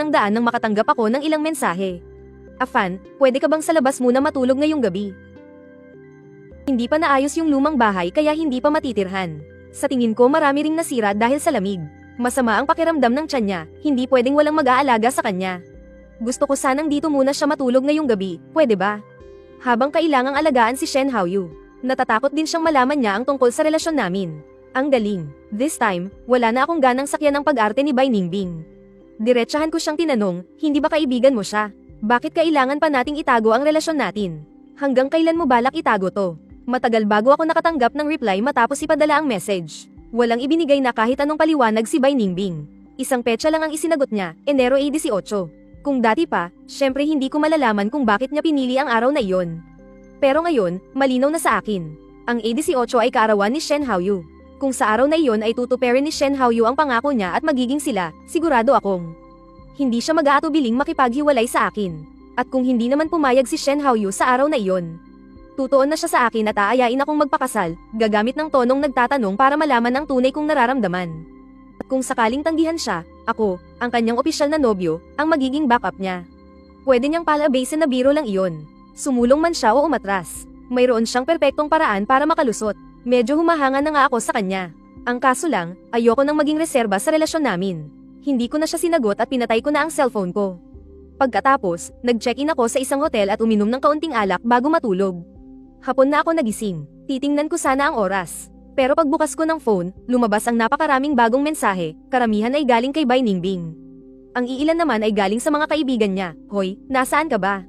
ng daan nang makatanggap ako ng ilang mensahe. Afan, pwede ka bang sa labas muna matulog ngayong gabi? Hindi pa naayos yung lumang bahay kaya hindi pa matitirhan. Sa tingin ko marami ring nasira dahil sa lamig. Masama ang pakiramdam ng tiyan niya, hindi pwedeng walang mag-aalaga sa kanya. Gusto ko sanang dito muna siya matulog ngayong gabi, pwede ba? Habang kailangang alagaan si Shen Haoyu, natatakot din siyang malaman niya ang tungkol sa relasyon namin. Ang galing. This time, wala na akong ganang sakyan ng pag-arte ni Bai Ningbing. Diretsahan ko siyang tinanong, hindi ba kaibigan mo siya? Bakit kailangan pa nating itago ang relasyon natin? Hanggang kailan mo balak itago to? Matagal bago ako nakatanggap ng reply matapos ipadala ang message. Walang ibinigay na kahit anong paliwanag si Bai Ningbing. Isang petsa lang ang isinagot niya, Enero 18. Kung dati pa, syempre hindi ko malalaman kung bakit niya pinili ang araw na iyon. Pero ngayon, malinaw na sa akin. Ang 18 ay kaarawan ni Shen Haoyu. Kung sa araw na iyon ay tutuperin ni Shen Haoyu ang pangako niya at magiging sila, sigurado akong hindi siya mag-aatubiling makipaghiwalay sa akin. At kung hindi naman pumayag si Shen Haoyu sa araw na iyon, tutuon na siya sa akin at aayain akong magpakasal, gagamit ng tonong nagtatanong para malaman ang tunay kong nararamdaman. At kung sakaling tanggihan siya, ako, ang kanyang opisyal na nobyo, ang magiging backup niya. Pwede niyang palabasin na biro lang iyon. Sumulong man siya o umatras. Mayroon siyang perpektong paraan para makalusot. Medyo humahanga na nga ako sa kanya. Ang kaso lang, ayoko nang maging reserba sa relasyon namin. Hindi ko na siya sinagot at pinatay ko na ang cellphone ko. Pagkatapos, nag-check-in ako sa isang hotel at uminom ng kaunting alak bago matulog. Hapon na ako nagising. Titingnan ko sana ang oras. Pero pagbukas ko ng phone, lumabas ang napakaraming bagong mensahe, karamihan ay galing kay Bai Ningbing. Ang iilan naman ay galing sa mga kaibigan niya. Hoy, nasaan ka ba?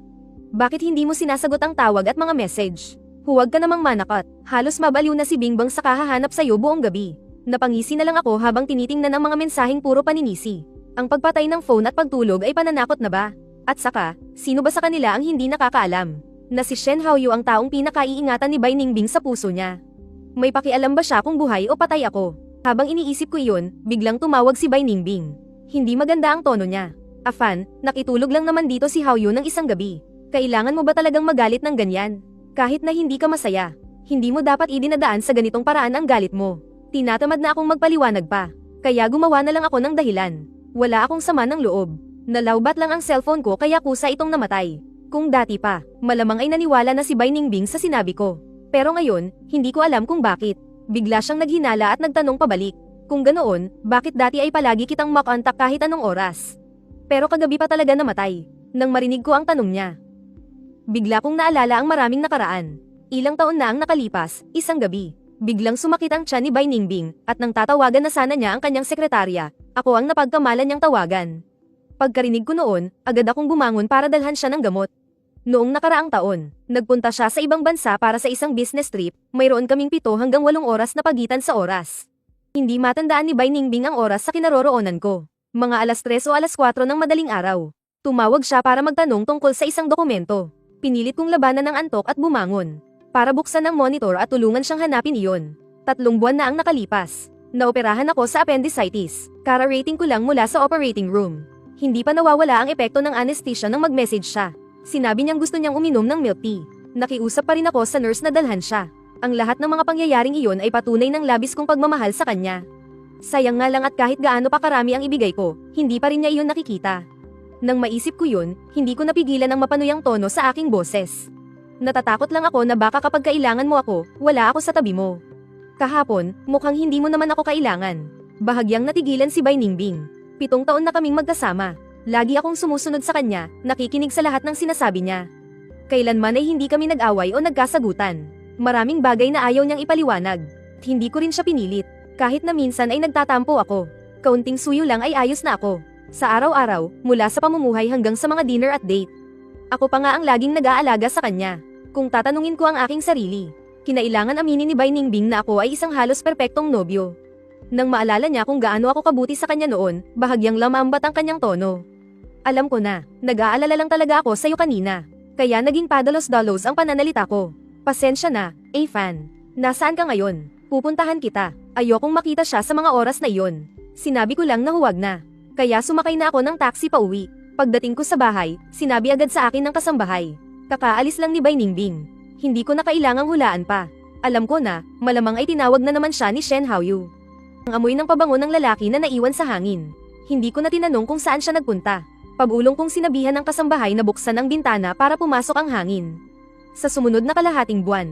Bakit hindi mo sinasagot ang tawag at mga message? Huwag ka namang manakot. Halos mabaliw na si Bingbang sa kahahanap sa'yo buong gabi. Napangisi na lang ako habang tinitingnan ang mga mensaheng puro paninisi. Ang pagpatay ng phone at pagtulog ay pananakot na ba? At saka, sino ba sa kanila ang hindi nakakaalam na si Shen Haoyu ang taong pinakaiingatan ni Bai Ningbing sa puso niya? May pakialam ba siya kung buhay o patay ako? Habang iniisip ko iyon, biglang tumawag si Bai Ningbing. Hindi maganda ang tono niya. Afan, nakitulog lang naman dito si Haoyu ng isang gabi. Kailangan mo ba talagang magalit ng ganyan? Kahit na hindi ka masaya, hindi mo dapat idinadaan sa ganitong paraan ang galit mo. Tinatamad na akong magpaliwanag pa. Kaya gumawa na lang ako ng dahilan. Wala akong sama ng loob. Nalawbat lang ang cellphone ko kaya kusa itong namatay. Kung dati pa, malamang ay naniwala na si Bai Ningbing sa sinabi ko. Pero ngayon, hindi ko alam kung bakit. Bigla siyang naghinala at nagtanong pabalik. Kung ganoon, bakit dati ay palagi kitang makontak kahit anong oras? Pero kagabi pa talaga namatay. Nang marinig ko ang tanong niya, bigla kong naalala ang maraming nakaraan. Ilang taon na ang nakalipas, isang gabi. Biglang sumakit ang tiyan ni Bai Ningbing, at nang tatawagan na sana niya ang kanyang sekretarya, ako ang napagkamalan niyang tawagan. Pagkarinig ko noon, agad akong bumangon para dalhan siya ng gamot. Noong nakaraang taon, nagpunta siya sa ibang bansa para sa isang business trip, mayroon kaming 7 hanggang 8 oras na pagitan sa oras. Hindi matandaan ni Bai Ningbing ang oras sa kinaroroonan ko. Mga alas 3 o alas 4 ng madaling araw. Tumawag siya para magtanong tungkol sa isang dokumento. Pinilit kong labanan ng antok at bumangon para buksan ang monitor at tulungan siyang hanapin iyon. 3 buwan na ang nakalipas. Naoperahan ako sa appendicitis. Kara-rating ko lang mula sa operating room. Hindi pa nawawala ang epekto ng anesthesia nang mag-message siya. Sinabi niyang gusto niyang uminom ng milk tea. Nakiusap pa rin ako sa nurse na dalhan siya. Ang lahat ng mga pangyayaring iyon ay patunay ng labis kong pagmamahal sa kanya. Sayang nga lang at kahit gaano pa karami ang ibigay ko, hindi pa rin niya iyon nakikita. Nang maisip ko yun, hindi ko napigilan ang mapanuyang tono sa aking boses. Natatakot lang ako na baka kapag kailangan mo ako, wala ako sa tabi mo. Kahapon, mukhang hindi mo naman ako kailangan. Bahagyang natigilan si Bai Ningbing. 7 taon na kaming magkasama. Lagi akong sumusunod sa kanya, nakikinig sa lahat ng sinasabi niya. Kailanman ay hindi kami nag-away o nagkasagutan. Maraming bagay na ayaw niyang ipaliwanag. Hindi ko rin siya pinilit. Kahit na minsan ay nagtatampo ako. Kaunting suyo lang ay ayos na ako. Sa araw-araw, mula sa pamumuhay hanggang sa mga dinner at date. Ako pa nga ang laging nag-aalaga sa kanya. Kung tatanungin ko ang aking sarili, kinailangan aminin ni Bai Ningbing na ako ay isang halos perpektong nobyo. Nang maalala niya kung gaano ako kabuti sa kanya noon, bahagyang lamambat ang kanyang tono. Alam ko na, nag-aalala lang talaga ako sa'yo kanina. Kaya naging padalos-dalos ang pananalita ko. Pasensya na, Afan. Nasaan ka ngayon? Pupuntahan kita. Ayokong makita siya sa mga oras na iyon. Sinabi ko lang na huwag na. Kaya sumakay na ako ng taxi pa uwi. Pagdating ko sa bahay, sinabi agad sa akin ng kasambahay. Kakaalis lang ni Bai Ningbing. Hindi ko na kailangang hulaan pa. Alam ko na, malamang ay tinawag na naman siya ni Shen Haoyu. Ang amoy ng pabango ng lalaki na naiwan sa hangin. Hindi ko na tinanong kung saan siya nagpunta. Pabulong kong sinabihan ng kasambahay na buksan ang bintana para pumasok ang hangin. Sa sumunod na kalahating buwan,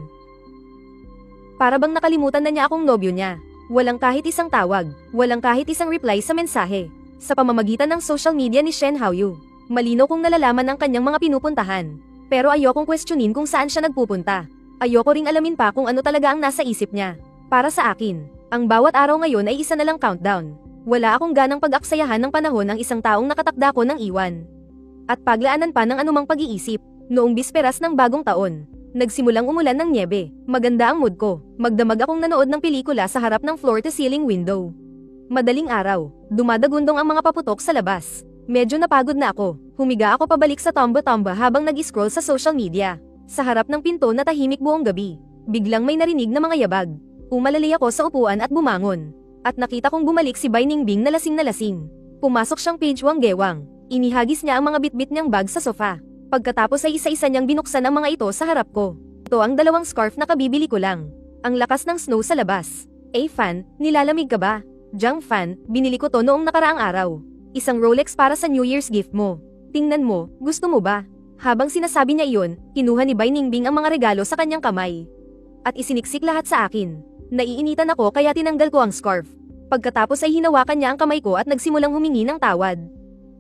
para bang nakalimutan na niya akong nobyo niya. Walang kahit isang tawag, walang kahit isang reply sa mensahe. Sa pamamagitan ng social media ni Shen Haoyu, malino kong nalalaman ang kanyang mga pinupuntahan. Pero ayokong questionin kung saan siya nagpupunta. Ayoko ring alamin pa kung ano talaga ang nasa isip niya. Para sa akin, ang bawat araw ngayon ay isa na lang countdown. Wala akong ganang pag-aksayahan ng panahon ng isang taong nakatakda ko ng iwan. At paglaanan pa ng anumang pag-iisip, noong bisperas ng bagong taon, nagsimulang umulan ng nyebe. Maganda ang mood ko. Magdamag akong nanood ng pelikula sa harap ng floor-to-ceiling window. Madaling araw, dumadagundong ang mga paputok sa labas. Medyo napagod na ako. Humiga ako pabalik sa tomba-tomba habang nag-scroll sa social media. Sa harap ng pinto na tahimik buong gabi, biglang may narinig na mga yabag. Umalalay ako sa upuan at bumangon. At nakita kong bumalik si Bai Ningbing na lasing na lasing. Pumasok siyang pagewang gewang. Inihagis niya ang mga bitbit niyang bag sa sofa. Pagkatapos ay isa-isa niyang binuksan ang mga ito sa harap ko. Ito ang 2 scarf na kabibili ko lang. Ang lakas ng snow sa labas. Fan, nilalamig ka ba? Jiang Fan, binili ko to noong nakaraang araw. Isang Rolex para sa New Year's gift mo. Tingnan mo, gusto mo ba? Habang sinasabi niya iyon, kinuha ni Bai Ningbing ang mga regalo sa kanyang kamay. At isiniksik lahat sa akin. Naiinitan ako kaya tinanggal ko ang scarf. Pagkatapos ay hinawakan niya ang kamay ko at nagsimulang humingi ng tawad.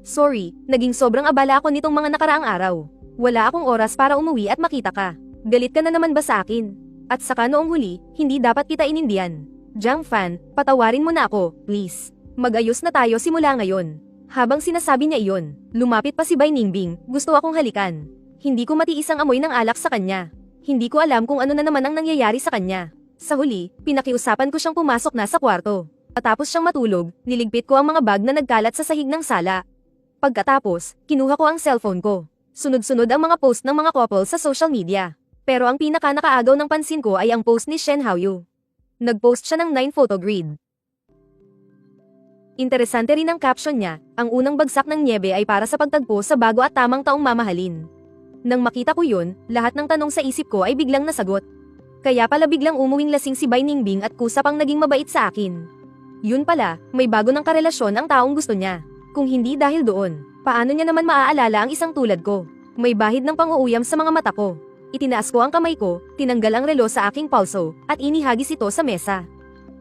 Sorry, naging sobrang abala ako nitong mga nakaraang araw. Wala akong oras para umuwi at makita ka. Galit ka na naman ba sa akin? At saka noong huli, hindi dapat kita inindihan. Jiang Fan, patawarin mo na ako, please. Mag-ayos na tayo simula ngayon. Habang sinasabi niya iyon, lumapit pa si Bai Ningbing, gusto akong halikan. Hindi ko matiis ang amoy ng alak sa kanya. Hindi ko alam kung ano na naman ang nangyayari sa kanya. Sa huli, pinakiusapan ko siyang pumasok na sa kwarto. Matapos siyang matulog, niligpit ko ang mga bag na nagkalat sa sahig ng sala. Pagkatapos, kinuha ko ang cellphone ko. Sunod-sunod ang mga post ng mga couple sa social media. Pero ang pinaka-nakaagaw ng pansin ko ay ang post ni Shen Haoyu. Nag-post siya ng 9 photo grid. Interesante rin ang caption niya, ang unang bagsak ng nyebe ay para sa pagtagpo sa bago at tamang taong mamahalin. Nang makita ko yun, lahat ng tanong sa isip ko ay biglang nasagot. Kaya pala biglang umuwing lasing si Bai Ningbing at kusap ang naging mabait sa akin. Yun pala, may bago ng karelasyon ang taong gusto niya. Kung hindi dahil doon, paano niya naman maaalala ang isang tulad ko? May bahid ng pang-uuyam sa mga mata ko. Itinaas ko ang kamay ko, tinanggal ang relo sa aking pulso, at inihagis ito sa mesa.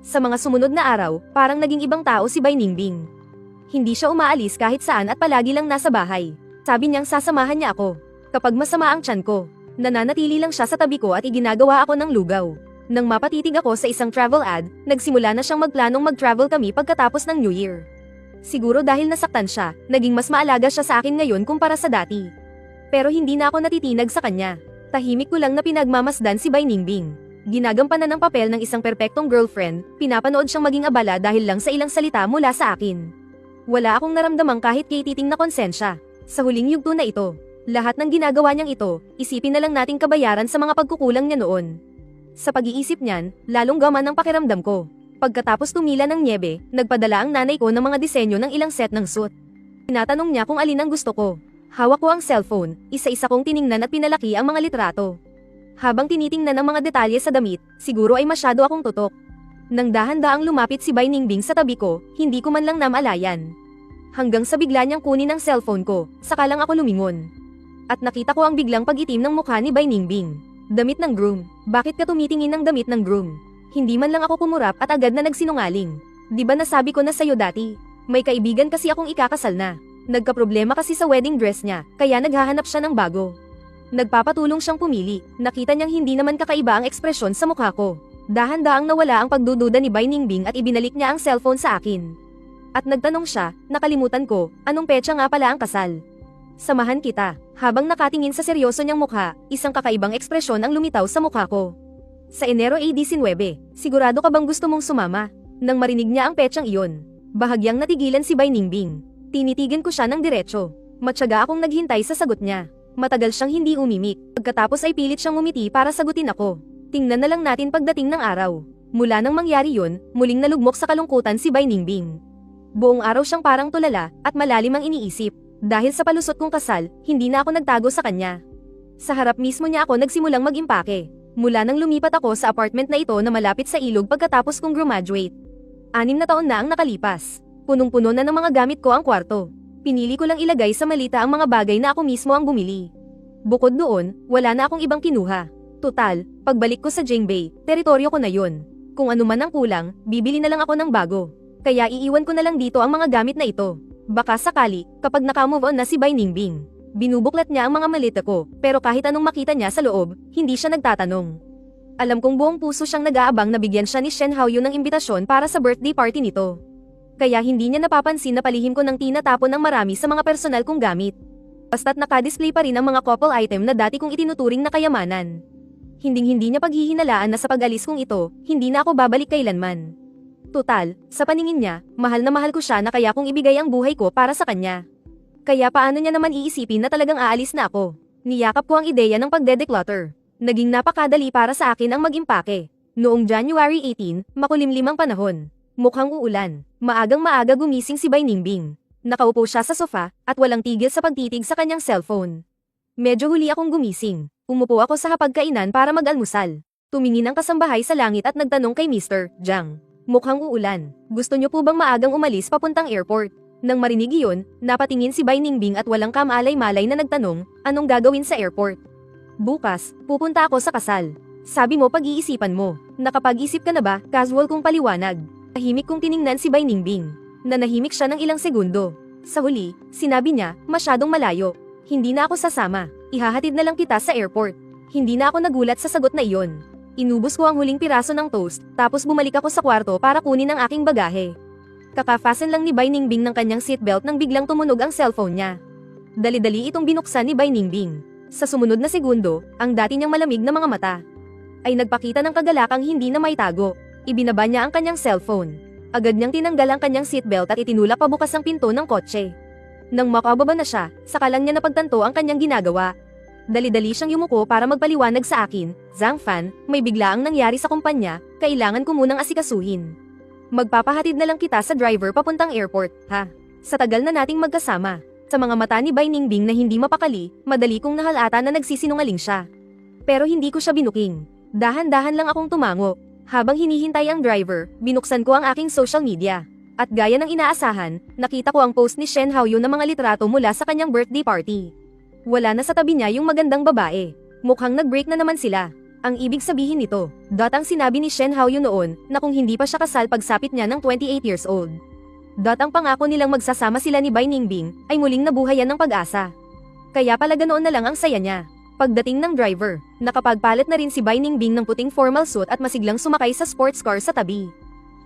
Sa mga sumunod na araw, parang naging ibang tao si Bai Ningbing. Hindi siya umaalis kahit saan at palagi lang nasa bahay. Sabi niyang sasamahan niya ako. Kapag masama ang tiyan ko, nananatili lang siya sa tabi ko at iginagawa ako ng lugaw. Nang mapatitig ako sa isang travel ad, nagsimula na siyang magplanong mag-travel kami pagkatapos ng New Year. Siguro dahil nasaktan siya, naging mas maalaga siya sa akin ngayon kumpara sa dati. Pero hindi na ako natitinag sa kanya. Tahimik ko lang na pinagmamasdan si Bai Ningbing. Ginagampanan ng papel ng isang perpektong girlfriend, pinapanood siyang maging abala dahil lang sa ilang salita mula sa akin. Wala akong naramdamang kahit kititing na konsensya. Sa huling yugto na ito, lahat ng ginagawa niyang ito, isipin na lang nating kabayaran sa mga pagkukulang niya noon. Sa pag-iisip niyan, lalong gaman ang pakiramdam ko. Pagkatapos tumila ng nyebe, nagpadala ang nanay ko ng mga disenyo ng ilang set ng suit. Tinatanong niya kung alin ang gusto ko. Hawak ko ang cellphone, isa-isa kong tiningnan at pinalaki ang mga litrato. Habang tinitingnan ang mga detalye sa damit, siguro ay masyado akong tutok. Nang dahan-daang lumapit si Bai Ningbing sa tabi ko, hindi ko man lang namalayan. Hanggang sa bigla niyang kunin ang cellphone ko, saka lang ako lumingon. At nakita ko ang biglang pag-itim ng mukha ni Bai Ningbing. Damit ng groom. Bakit ka tumitingin ng damit ng groom? Hindi man lang ako kumurap at agad na nagsinungaling. Di ba nasabi ko na sa'yo dati? May kaibigan kasi akong ikakasal na. Nagkaproblema kasi sa wedding dress niya, kaya naghahanap siya ng bago. Nagpapatulong siyang pumili. Nakita niyang hindi naman kakaiba ang ekspresyon sa mukha ko. Dahan-daang nawala ang pagdududa ni Bai Ningbing at ibinalik niya ang cellphone sa akin. At nagtanong siya, nakalimutan ko, anong petsa nga pala ang kasal? Samahan kita. Habang nakatingin sa seryoso niyang mukha, isang kakaibang ekspresyon ang lumitaw sa mukha ko. Sa Enero 19, sigurado ka bang gusto mong sumama? Nang marinig niya ang petsang iyon, bahagyang natigilan si Bai Ningbing. Tinitigan ko siya ng diretso. Matyaga akong naghintay sa sagot niya. Matagal siyang hindi umimik. Pagkatapos ay pilit siyang umiti para sagutin ako. Tingnan na lang natin pagdating ng araw. Mula nang mangyari yun, muling nalugmok sa kalungkutan si Bai Ningbing. Buong araw siyang parang tulala at malalim ang iniisip. Dahil sa palusot kong kasal, hindi na ako nagtago sa kanya. Sa harap mismo niya ako nagsimulang mag-impake. Mula nang lumipat ako sa apartment na ito na malapit sa ilog pagkatapos kong graduate. 6 na taon na ang nakalipas. Punong-puno na ng mga gamit ko ang kwarto. Pinili ko lang ilagay sa malita ang mga bagay na ako mismo ang bumili. Bukod doon, wala na akong ibang kinuha. Tutal, pagbalik ko sa Jingbei, teritoryo ko na yun. Kung ano man ang kulang, bibili na lang ako ng bago. Kaya iiwan ko na lang dito ang mga gamit na ito. Baka sakali, kapag naka-move on na si Bai Ningbing. Binubuklat niya ang mga malita ko, pero kahit anong makita niya sa loob, hindi siya nagtatanong. Alam kong buong puso siyang nag-aabang na bigyan siya ni Shen Haoyu ng imbitasyon para sa birthday party nito. Kaya hindi niya napapansin na palihim ko ng tinatapon ng marami sa mga personal kong gamit. Basta't naka-display pa rin ang mga couple item na dati kong itinuturing na kayamanan. Hinding-hindi niya paghihinalaan na sa pag-alis kong ito, hindi na ako babalik kailanman. Tutal, sa paningin niya, mahal na mahal ko siya na kaya kong ibigay ang buhay ko para sa kanya. Kaya paano niya naman iisipin na talagang aalis na ako? Niyakap ko ang ideya ng pagde-declutter. Naging napakadali para sa akin ang mag-impake. Noong January 18, makulimlim ang panahon. Mukhang uulan. Maagang-maaga gumising si Bai Ningbing. Nakaupo siya sa sofa, at walang tigil sa pagtitig sa kanyang cellphone. Medyo huli akong gumising. Umupo ako sa hapagkainan para mag-almusal. Tumingin ang kasambahay sa langit at nagtanong kay Mr. Jiang. Mukhang uulan. Gusto niyo po bang maagang umalis papuntang airport? Nang marinig iyon, napatingin si Bai Ningbing at walang kamalay-malay na nagtanong, anong gagawin sa airport? Bukas, pupunta ako sa kasal. Sabi mo pag-iisipan mo. Nakapag-isip ka na ba? Casual kong paliwanag. Tahimik kong tiningnan si Bai Ningbing. Nanahimik siya ng ilang segundo. Sa huli, sinabi niya, masyadong malayo. Hindi na ako sasama. Ihahatid na lang kita sa airport. Hindi na ako nagulat sa sagot na iyon. Inubos ko ang huling piraso ng toast, tapos bumalik ako sa kwarto para kunin ang aking bagahe. Kakafasten lang ni Bai Ningbing ng kanyang seatbelt nang biglang tumunog ang cellphone niya. Dali-dali itong binuksan ni Bai Ningbing. Sa sumunod na segundo, ang dati niyang malamig na mga mata ay nagpakita ng kagalakang hindi na maitago. Ibinaba niya ang kanyang cellphone. Agad niyang tinanggal ang kanyang seatbelt at itinulak pabukas ang pinto ng kotse. Nang makababa na siya, saka lang niya napagtanto ang kanyang ginagawa. Dali-dali siyang yumuko para magpaliwanag sa akin, Zhang Fan, may biglaang nangyari sa kumpanya, kailangan ko munang asikasuhin. Magpapahatid na lang kita sa driver papuntang airport, ha? Sa tagal na nating magkasama. Sa mga mata ni Bai Ningbing na hindi mapakali, madali kong nahalata na nagsisinungaling siya. Pero hindi ko siya binuking. Dahan-dahan lang akong tumango. Habang hinihintay ang driver, binuksan ko ang aking social media. At gaya ng inaasahan, nakita ko ang post ni Shen Haoyu na mga litrato mula sa kanyang birthday party. Wala na sa tabi niya yung magandang babae. Mukhang nag-break na naman sila. Ang ibig sabihin nito, ang sinabi ni Shen Haoyu noon na kung hindi pa siya kasal pagsapit niya ng 28 years old. Ang pangako nilang magsasama sila ni Bai Ningbing ay muling nabuhayan ng pag-asa. Kaya pala ganoon na lang ang saya niya. Pagdating ng driver, nakapagpalit na rin si Bai Ningbing ng puting formal suit at masiglang sumakay sa sports car sa tabi.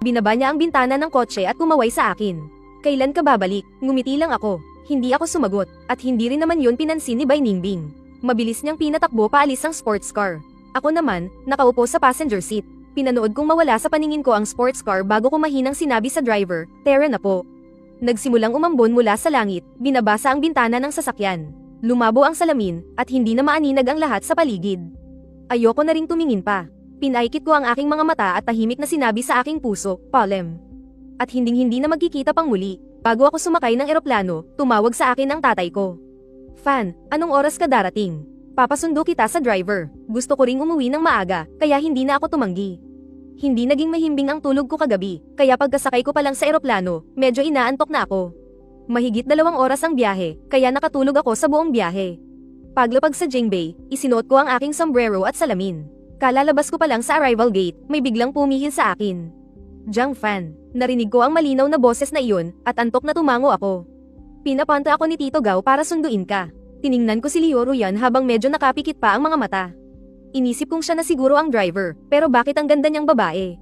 Binaba niya ang bintana ng kotse at kumaway sa akin. Kailan ka babalik? Ngumiti lang ako. Hindi ako sumagot, at hindi rin naman yun pinansin ni Bai Ningbing. Mabilis niyang pinatakbo paalis ang sports car. Ako naman, nakaupo sa passenger seat. Pinanood kong mawala sa paningin ko ang sports car bago ko mahinang sinabi sa driver, "Tara na po." Nagsimulang umambon mula sa langit, binabasa ang bintana ng sasakyan. Lumabo ang salamin, at hindi na maaninag ang lahat sa paligid. Ayoko na ring tumingin pa. Pinaikit ko ang aking mga mata at tahimik na sinabi sa aking puso, "Palem." At hinding-hindi na magkikita pang muli. Bago ako sumakay ng eroplano, tumawag sa akin ang tatay ko. "Fan, anong oras ka darating? Papasundo kita sa driver. Gusto ko ring umuwi ng maaga, kaya hindi na ako tumanggi." Hindi naging mahimbing ang tulog ko kagabi, kaya pagkasakay ko pa lang sa eroplano, medyo inaantok na ako. Mahigit 2 oras ang biyahe, kaya nakatulog ako sa buong biyahe. Paglapag sa Jingbei, isinuot ko ang aking sombrero at salamin. Kalalabas ko pa lang sa arrival gate, may biglang pumihil sa akin. "Jiang Fan." Narinig ko ang malinaw na boses na iyon, at antok na tumango ako. "Pinapanta ako ni Tito Gao para sunduin ka." Tiningnan ko si Liu Ruyan habang medyo nakapikit pa ang mga mata. Inisip kong siya na siguro ang driver, pero bakit ang ganda niyang babae?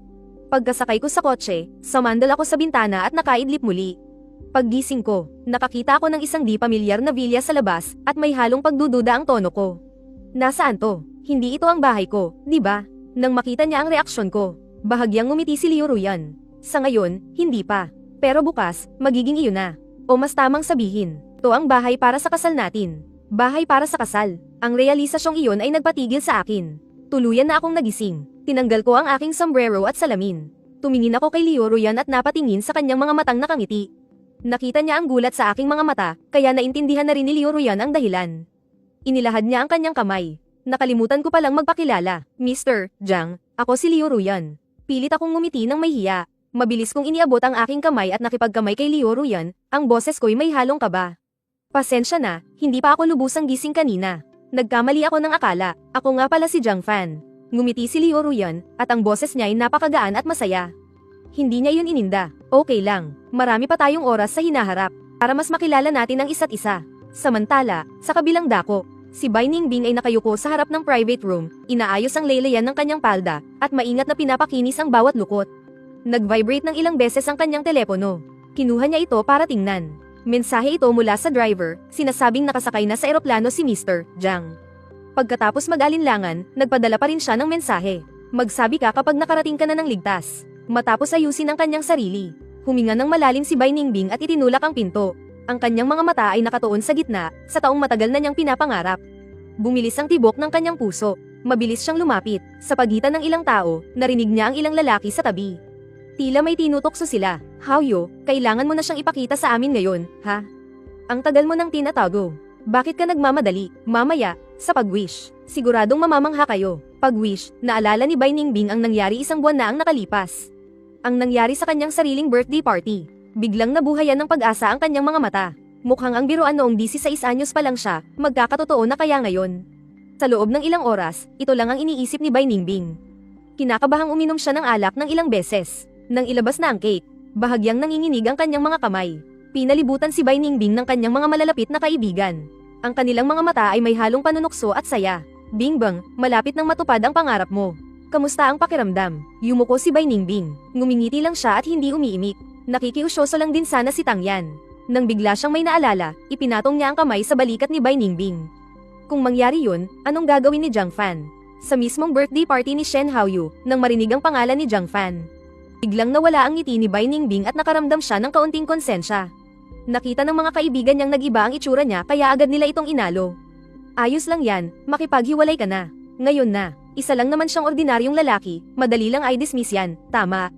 Pagkasakay ko sa kotse, sumandal ako sa bintana at nakaidlip muli. Paggising ko, nakakita ako ng isang di pamilyar na villa sa labas, at may halong pagdududa ang tono ko. "Nasaan to? Hindi ito ang bahay ko, di ba?" Nang makita niya ang reaksyon ko, bahagyang ngumiti si Liu Ruyan. "Sa ngayon, hindi pa. Pero bukas, magiging iyon na. O mas tamang sabihin, to ang bahay para sa kasal natin." Bahay para sa kasal. Ang realisasyong iyon ay nagpatigil sa akin. Tuluyan na akong nagising. Tinanggal ko ang aking sombrero at salamin. Tumingin ako kay Liu Ruyan at napatingin sa kanyang mga matang nakangiti. Nakita niya ang gulat sa aking mga mata, kaya naintindihan na rin ni Liu Ruyan ang dahilan. Inilahad niya ang kanyang kamay. Nakalimutan ko palang magpakilala, Mr. Jiang, ako si Liu Ruyan. Pilit akong ngumiti ng may hiya. Mabilis kong iniabot ang aking kamay at nakipagkamay kay Liu Ruyan, ang boses ko'y may halong kaba. Pasensya na, hindi pa ako lubusang gising kanina. Nagkamali ako ng akala, ako nga pala si Jiang Fan. Ngumiti si Liu Ruyan, at ang boses niya ay napakagaan at masaya. Hindi niya yun ininda, okay lang, marami pa tayong oras sa hinaharap, para mas makilala natin ang isa't isa. Samantala, sa kabilang dako, si Bai Ningbing ay nakayuko sa harap ng private room, inaayos ang laylayan ng kanyang palda, at maingat na pinapakinis ang bawat lukot. Nag-vibrate ng ilang beses ang kanyang telepono. Kinuha niya ito para tingnan. Mensahe ito mula sa driver, sinasabing nakasakay na sa eroplano si Mr. Jiang. Pagkatapos mag-alinlangan, nagpadala pa rin siya ng mensahe. Magsabi ka kapag nakarating ka na ng ligtas. Matapos ayusin ang kanyang sarili, huminga ng malalim si Bai Ningbing at itinulak ang pinto. Ang kanyang mga mata ay nakatuon sa gitna, sa taong matagal na niyang pinapangarap. Bumilis ang tibok ng kanyang puso. Mabilis siyang lumapit. Sa pagitan ng ilang tao, narinig niya ang ilang lalaki sa tabi. Tila may tinutokso sila. Haoyu, kailangan mo na siyang ipakita sa amin ngayon, ha? Ang tagal mo nang tinatago. Bakit ka nagmamadali? Mamaya, sa pag-wish. Siguradong mamamangha kayo. Pag-wish, naalala ni Bai Ningbing ang nangyari isang buwan na ang nakalipas. Ang nangyari sa kanyang sariling birthday party. Biglang nabuhayan ng pag-asa ang kanyang mga mata. Mukhang ang biruan noong 16 anyos pa lang siya, magkakatotoo na kaya ngayon. Sa loob ng ilang oras, ito lang ang iniisip ni Bai Ningbing. Kinakabahang uminom siya ng alak ng ilang beses. Nang ilabas na ang cake, bahagyang nanginginig ang kanyang mga kamay. Pinalibutan si Bai Ningbing ng kanyang mga malalapit na kaibigan. Ang kanilang mga mata ay may halong panunukso at saya. Bingbang, malapit nang matupad ang pangarap mo. Kamusta ang pakiramdam? Yumuko si Bai Ningbing. Ngumingiti lang siya at hindi umiimik. Nakikiusyoso lang din sana si Tang Yan. Nang bigla siyang may naalala, ipinatong niya ang kamay sa balikat ni Bai Ningbing. Kung mangyari yun, anong gagawin ni Jiang Fan? Sa mismong birthday party ni Shen Haoyu, nang marinig ang pangalan ni Jiang Fan, biglang nawala ang ngiti ni Bai Ningbing at nakaramdam siya ng kaunting konsensya. Nakita ng mga kaibigan niyang nag-iba ang itsura niya kaya agad nila itong inalo. Ayos lang yan, makipaghiwalay ka na. Ngayon na, isa lang naman siyang ordinaryong lalaki, madali lang ay dismiss yan, tama.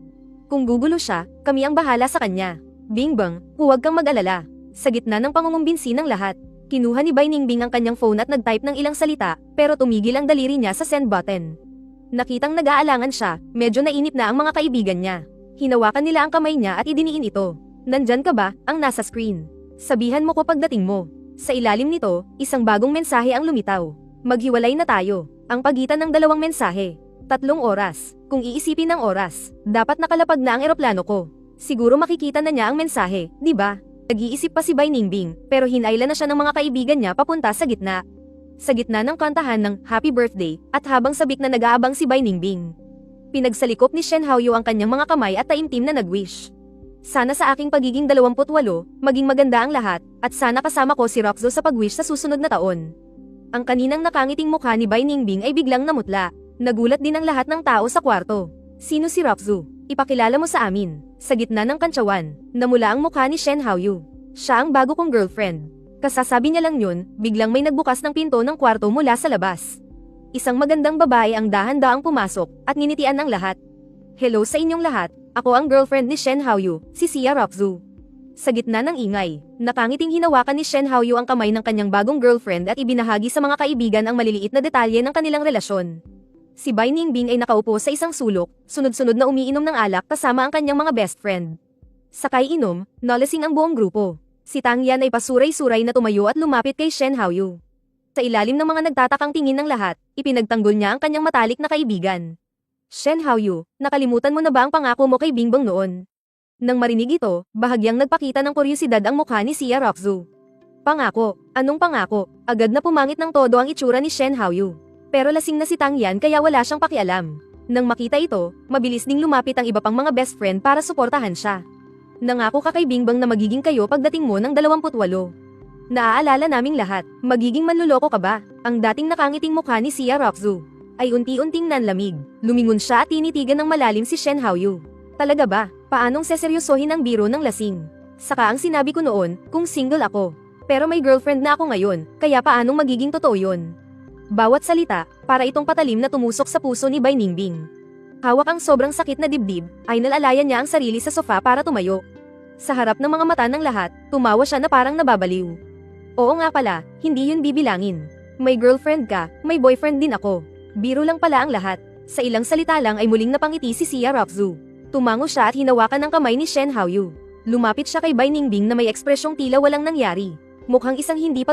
Kung gugulo siya, kami ang bahala sa kanya. Bingbang, huwag kang mag-alala. Sa gitna ng pangungumbinsi ng lahat, kinuha ni Bai Ningbing ang kanyang phone at nag-type ng ilang salita, pero tumigil ang daliri niya sa send button. Nakitang nag-aalangan siya, medyo nainip na ang mga kaibigan niya. Hinawakan nila ang kamay niya at idiniin ito. Nandyan ka ba, ang nasa screen? Sabihan mo ko pagdating mo. Sa ilalim nito, isang bagong mensahe ang lumitaw. Maghiwalay na tayo. Ang pagitan ng dalawang mensahe. 3 oras. Kung iisipin ng oras, dapat nakalapag na ang eroplano ko. Siguro makikita na niya ang mensahe, di ba? Nag-iisip pa si Bai Ningbing, pero hinayla na siya ng mga kaibigan niya papunta sa gitna. Sa gitna ng kantahan ng Happy Birthday, at habang sabik na nag-aabang si Bai Ningbing, pinagsalikop ni Shen Haoyu ang kanyang mga kamay at taimtim na nag-wish. Sana sa aking pagiging 28, maging maganda ang lahat, at sana kasama ko si Roxo sa pag-wish sa susunod na taon. Ang kaninang nakangiting mukha ni Bai Ningbing ay biglang namutla. Nagulat din ang lahat ng tao sa kwarto. Sino si Roxo? Ipakilala mo sa amin. Sa gitna ng kantsawan, namula ang mukha ni Shen Haoyu. Siya ang bago kong girlfriend. Kasasabi niya lang yun, biglang may nagbukas ng pinto ng kwarto mula sa labas. Isang magandang babae ang dahan-daang pumasok, at ninitian ng lahat. Hello sa inyong lahat, ako ang girlfriend ni Shen Haoyu, si Sia Roxo. Sa gitna ng ingay, nakangiting hinawakan ni Shen Haoyu ang kamay ng kanyang bagong girlfriend at ibinahagi sa mga kaibigan ang maliliit na detalye ng kanilang relasyon. Si Bai Ningbing ay nakaupo sa isang sulok, sunod-sunod na umiinom ng alak kasama ang kanyang mga best friend. Sakay inom, nalasing ang buong grupo. Si Tang Yan ay pasuray-suray na tumayo at lumapit kay Shen Haoyu. Sa ilalim ng mga nagtatakang tingin ng lahat, ipinagtanggol niya ang kanyang matalik na kaibigan. Shen Haoyu, nakalimutan mo na ba ang pangako mo kay Bingbang noon? Nang marinig ito, bahagyang nagpakita ng kuryosidad ang mukha ni Sia Roxo. Pangako? Anong pangako? Agad na pumangit ng todo ang itsura ni Shen Haoyu. Pero lasing na si Tang Yan kaya wala siyang pakialam. Nang makita ito, mabilis ding lumapit ang iba pang mga best friend para suportahan siya. Nangako ka kay Bingbang na magiging kayo pagdating mo ng 28. Naaalala naming lahat, magiging manluloko ka ba? Ang dating nakangiting mukha ni Sia Roxo ay unti-unting nanlamig. Lumingon siya at tinitigan ng malalim si Shen Haoyu. Talaga ba? Paanong seseryosohin ang biro ng lasing? Saka ang sinabi ko noon, kung single ako. Pero may girlfriend na ako ngayon, kaya paanong magiging totoo yun? Bawat salita, para itong patalim na tumusok sa puso ni Bai Ningbing. Hawak ang sobrang sakit na dibdib, ay nalalayan niya ang sarili sa sofa para tumayo. Sa harap ng mga mata ng lahat, tumawa siya na parang nababaliw. Oo nga pala, hindi yun bibilangin. May girlfriend ka, may boyfriend din ako. Biro lang pala ang lahat. Sa ilang salita lang ay muling napangiti si Sia Roxo. Tumango siya at hinawakan ang kamay ni Shen Haoyu. Lumapit siya kay Bai Ningbing na may ekspresyong tila walang nangyari. Mukhang isang hindi